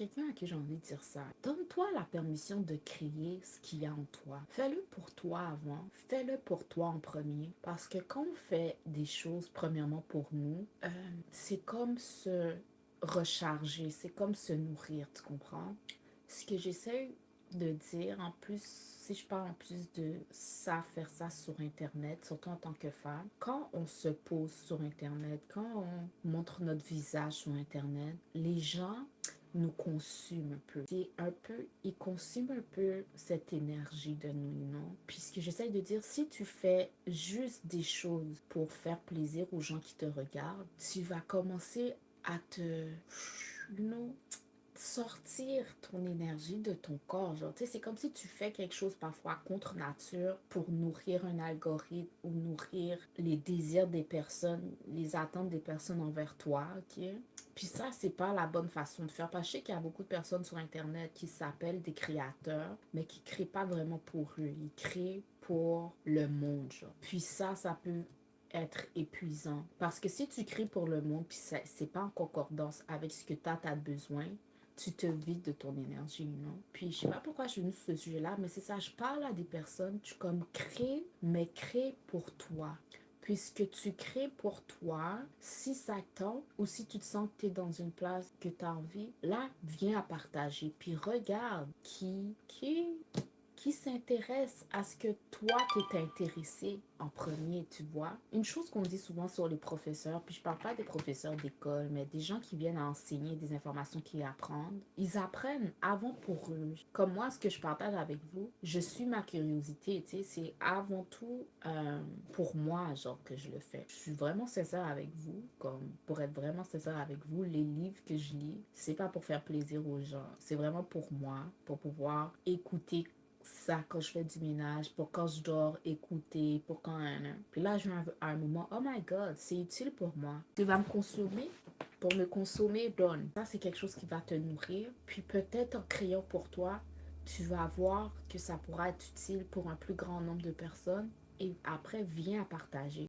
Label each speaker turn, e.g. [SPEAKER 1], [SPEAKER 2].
[SPEAKER 1] quelqu'un à qui j'ai envie de dire ça. Donne-toi la permission de créer ce qu'il y a en toi. Fais-le pour toi avant. Fais-le pour toi en premier. Parce que quand on fait des choses premièrement pour nous, c'est comme se recharger, c'est comme se nourrir, tu comprends? Ce que j'essaie de dire, en plus, si je parle en plus de ça, faire ça sur Internet, surtout en tant que femme, quand on se pose sur Internet, quand on montre notre visage sur Internet, les gens nous consument un peu. C'est un peu, ils consument un peu cette énergie de nous, non? Puisque j'essaie de dire, si tu fais juste des choses pour faire plaisir aux gens qui te regardent, tu vas commencer à te, you know, sortir ton énergie de ton corps. Genre, tu sais, c'est comme si tu fais quelque chose parfois contre nature pour nourrir un algorithme ou nourrir les désirs des personnes, les attentes des personnes envers toi, ok? Puis ça, c'est pas la bonne façon de faire. Parce que je sais qu'il y a beaucoup de personnes sur Internet qui s'appellent des créateurs, mais qui créent pas vraiment pour eux. Ils créent pour le monde, genre. Puis ça peut être épuisant. Parce que si tu crées pour le monde, puis c'est pas en concordance avec ce que tu as besoin, tu te vides de ton énergie, non? Puis je sais pas pourquoi je suis venue sur ce sujet-là, mais c'est ça, je parle à des personnes, tu comme crées, mais crée pour toi. Puisque tu crées pour toi, si ça tente ou si tu te sens que tu es dans une place que tu as envie, là, viens à partager. Puis regarde qui s'intéresse à ce que toi t'es intéressé en premier, tu vois. Une chose qu'on dit souvent sur les professeurs, puis je parle pas des professeurs d'école, mais des gens qui viennent à enseigner des informations qu'ils apprennent, ils apprennent avant pour eux. Comme moi, ce que je partage avec vous, je suis ma curiosité, tu sais, c'est avant tout pour moi, genre, que je le fais. Je suis vraiment sincère avec vous, comme pour être vraiment sincère avec vous, les livres que je lis, c'est pas pour faire plaisir aux gens, c'est vraiment pour moi, pour pouvoir écouter ça quand je fais du ménage, pour quand je dors, écouter, pour quand... Puis là, je viens à un moment, oh my God, c'est utile pour moi. Tu vas me consommer, pour me consommer, donne. Ça, c'est quelque chose qui va te nourrir. Puis peut-être en créant pour toi, tu vas voir que ça pourra être utile pour un plus grand nombre de personnes. Et après, viens à partager.